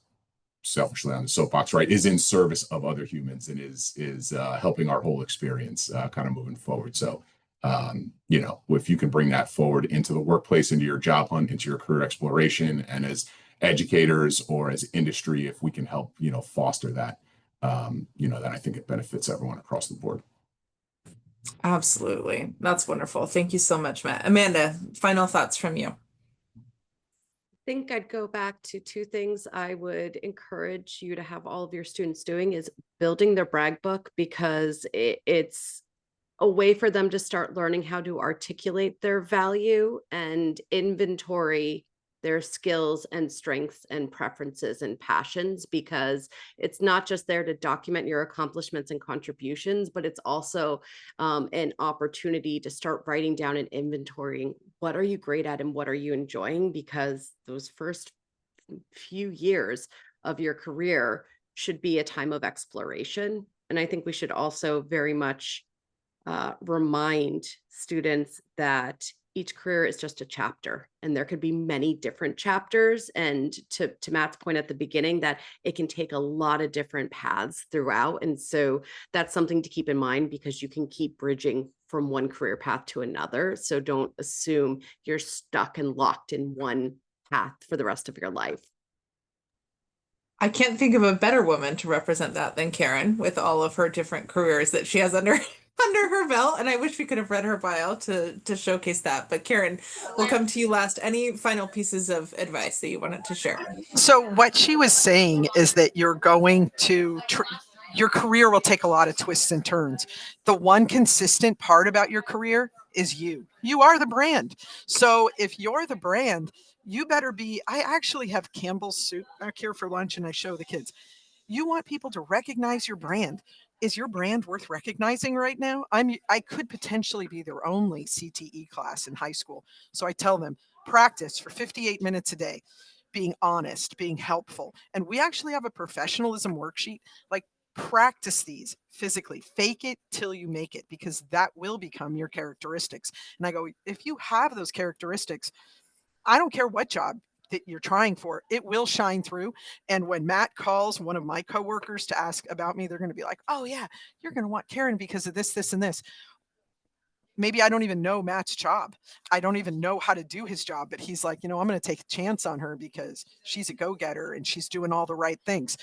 selfishly on the soapbox, right, is in service of other humans, and is helping our whole experience kind of moving forward. So, if you can bring that forward into the workplace, into your job hunt, into your career exploration, and as educators or as industry, if we can help, foster that, then I think it benefits everyone across the board. Absolutely. That's wonderful. Thank you so much, Matt. Amanda, final thoughts from you. Think I'd go back to two things I would encourage you to have all of your students doing is building their brag book, because it's a way for them to start learning how to articulate their value and inventory their skills and strengths and preferences and passions, because it's not just there to document your accomplishments and contributions, but it's also an opportunity to start writing down and inventorying what are you great at and what are you enjoying, because those first few years of your career should be a time of exploration. And I think we should also very much remind students that each career is just a chapter, and there could be many different chapters. And to Matt's point at the beginning, that it can take a lot of different paths throughout. And so that's something to keep in mind, because you can keep bridging from one career path to another. So don't assume you're stuck and locked in one path for the rest of your life. I can't think of a better woman to represent that than Karen, with all of her different careers that she has under under her belt. And I wish we could have read her bio to showcase that. But Karen, we'll come to you last. Any final pieces of advice that you wanted to share? So what she was saying is that you're going to your career will take a lot of twists and turns. The one consistent part about your career is you. You are the brand. So if you're the brand, you better be. I actually have Campbell's soup back here for lunch and I show the kids. You want people to recognize your brand. Is your brand worth recognizing right now? I could potentially be their only CTE class in high school. So I tell them, practice for 58 minutes a day, being honest, being helpful. And we actually have a professionalism worksheet. Like, practice these physically, fake it till you make it, because that will become your characteristics. And I go, if you have those characteristics, I don't care what job that you're trying for, it will shine through. And when Matt calls one of my coworkers to ask about me, they're going to be like, oh yeah, you're going to want Karen because of this, this, and this. Maybe I don't even know Matt's job. I don't even know how to do his job, but he's like, I'm going to take a chance on her because she's a go-getter and she's doing all the right things.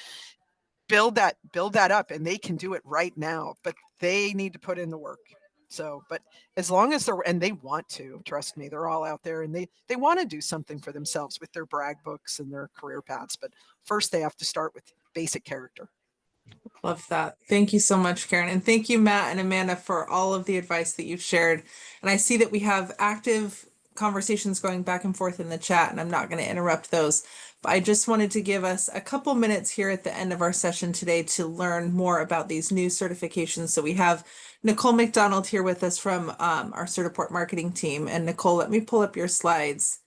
Build that up, and they can do it right now, but they need to put in the work. So, but as long as and they want to, trust me, they're all out there and they want to do something for themselves with their brag books and their career paths. But first they have to start with basic character. Love that. Thank you so much, Karen. And thank you, Matt and Amanda, for all of the advice that you've shared. And I see that we have active conversations going back and forth in the chat, and I'm not going to interrupt those. But I just wanted to give us a couple minutes here at the end of our session today to learn more about these new certifications. So we have Nicole McDonald here with us from our Certiport marketing team. And Nicole, let me pull up your slides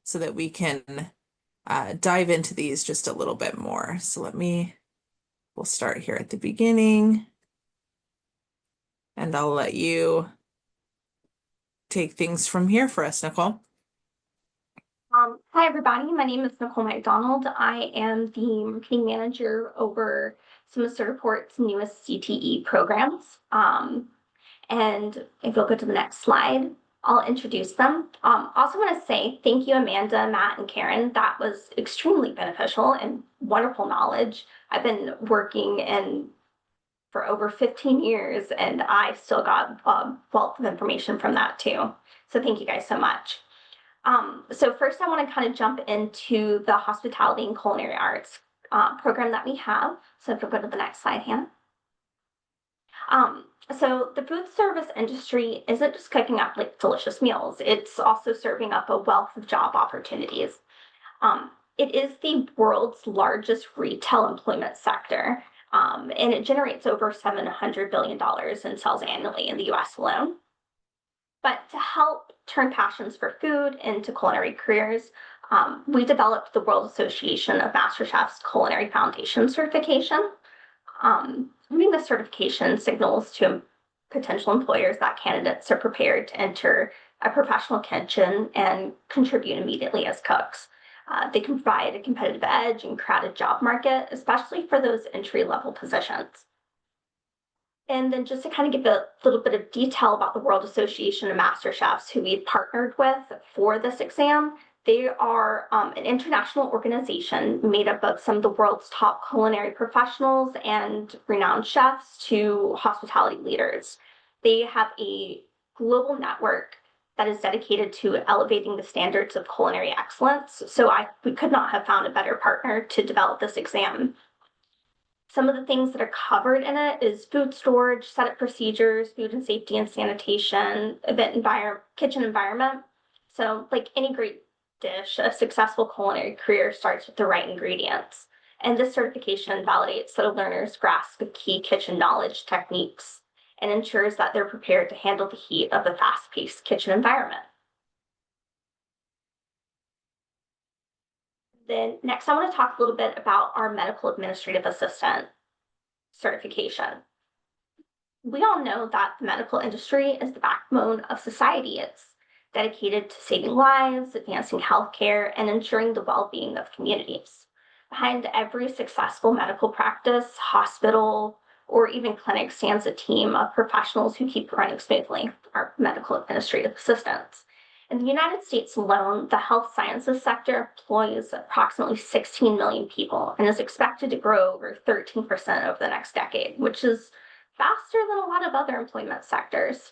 so that we can dive into these just a little bit more. So we'll start here at the beginning, and I'll let you take things from here for us, Nicole. Hi, everybody. My name is Nicole McDonald. I am the marketing manager over some of Certiport's newest CTE programs. And if you'll go to the next slide, I'll introduce them. Also want to say thank you, Amanda, Matt, and Karen. That was extremely beneficial and wonderful knowledge. I've been working for over 15 years, and I still got a wealth of information from that too. So thank you guys so much. So first I want to kind of jump into the hospitality and culinary arts program that we have. So if you'll go to the next slide, Hannah. So the food service industry isn't just cooking up like delicious meals, it's also serving up a wealth of job opportunities. It is the world's largest retail employment sector, and it generates over $700 billion in sales annually in the US alone. But to help turn passions for food into culinary careers, we developed the World Association of Master Chefs Culinary Foundation certification. Having the certification signals to potential employers that candidates are prepared to enter a professional kitchen and contribute immediately as cooks. They can provide a competitive edge in crowded job market, especially for those entry-level positions. And then just to kind of give a little bit of detail about the World Association of Master Chefs, who we've partnered with for this exam. They are an international organization made up of some of the world's top culinary professionals and renowned chefs to hospitality leaders. They have a global network that is dedicated to elevating the standards of culinary excellence. So we could not have found a better partner to develop this exam. Some of the things that are covered in it is food storage, setup procedures, food and safety and sanitation, kitchen environment. So like any great dish, a successful culinary career starts with the right ingredients. And this certification validates that a learner's grasp of key kitchen knowledge techniques and ensures that they're prepared to handle the heat of a fast-paced kitchen environment. Then next, I want to talk a little bit about our medical administrative assistant certification. We all know that the medical industry is the backbone of society. It's dedicated to saving lives, advancing healthcare, and ensuring the well-being of communities. Behind every successful medical practice, hospital, or even clinic stands a team of professionals who keep running smoothly, our medical administrative assistants. In the United States alone, the health sciences sector employs approximately 16 million people and is expected to grow over 13% over the next decade, which is faster than a lot of other employment sectors.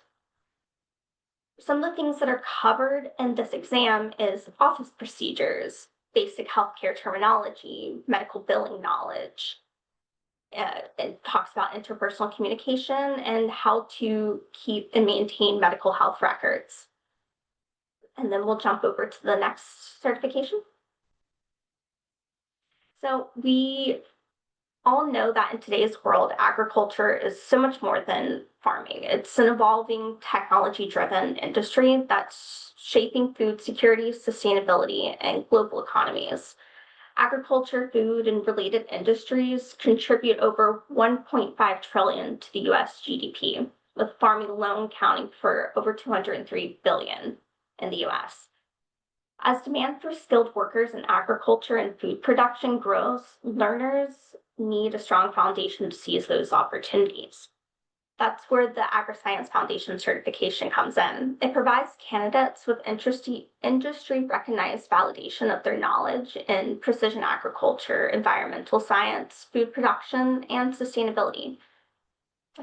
Some of the things that are covered in this exam is office procedures, basic healthcare terminology, medical billing knowledge, it talks about interpersonal communication and how to keep and maintain medical health records. And then we'll jump over to the next certification. So we all know that in today's world, agriculture is so much more than farming. It's an evolving, technology-driven industry that's shaping food security, sustainability, and global economies. Agriculture, food, and related industries contribute over 1.5 trillion to the US GDP, with farming alone accounting for over 203 billion in the US. As demand for skilled workers in agriculture and food production grows, learners need a strong foundation to seize those opportunities. That's where the AgriScience Foundation certification comes in. It provides candidates with industry recognized validation of their knowledge in precision agriculture, environmental science, food production, and sustainability.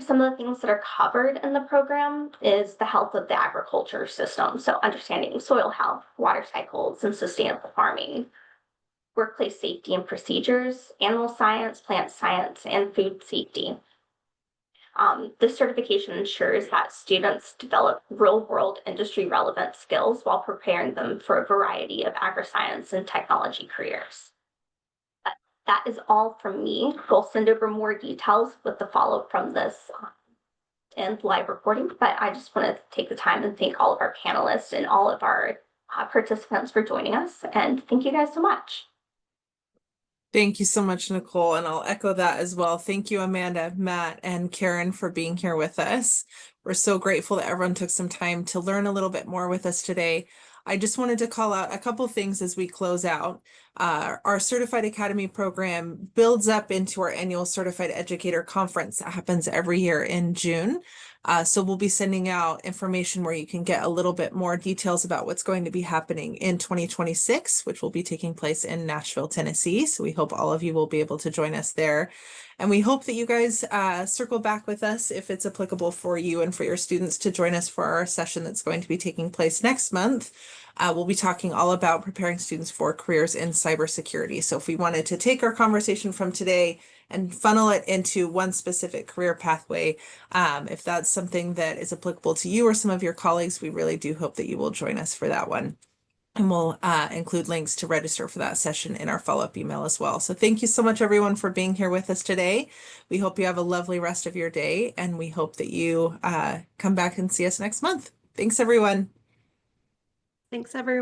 Some of the things that are covered in the program is the health of the agriculture system. So understanding soil health, water cycles, and sustainable farming, workplace safety and procedures, animal science, plant science, and food safety. This certification ensures that students develop real-world industry-relevant skills while preparing them for a variety of agri-science and technology careers. That is all from me. We'll send over more details with the follow-up from this and live recording, but I just want to take the time and thank all of our panelists and all of our participants for joining us, and thank you guys so much. Thank you so much, Nicole, and I'll echo that as well. Thank you, Amanda, Matt, and Karen for being here with us. We're so grateful that everyone took some time to learn a little bit more with us today. I just wanted to call out a couple things as we close out. Our Certified Academy program builds up into our annual Certified Educator Conference that happens every year in June. So we'll be sending out information where you can get a little bit more details about what's going to be happening in 2026, which will be taking place in Nashville, Tennessee. So we hope all of you will be able to join us there. And we hope that you guys circle back with us if it's applicable for you and for your students to join us for our session that's going to be taking place next month. We'll be talking all about preparing students for careers in cybersecurity. So if we wanted to take our conversation from today and funnel it into one specific career pathway, if that's something that is applicable to you or some of your colleagues, we really do hope that you will join us for that one. And we'll include links to register for that session in our follow-up email as well. So thank you so much, everyone, for being here with us today. We hope you have a lovely rest of your day, and we hope that you come back and see us next month. Thanks, everyone. Thanks, everyone.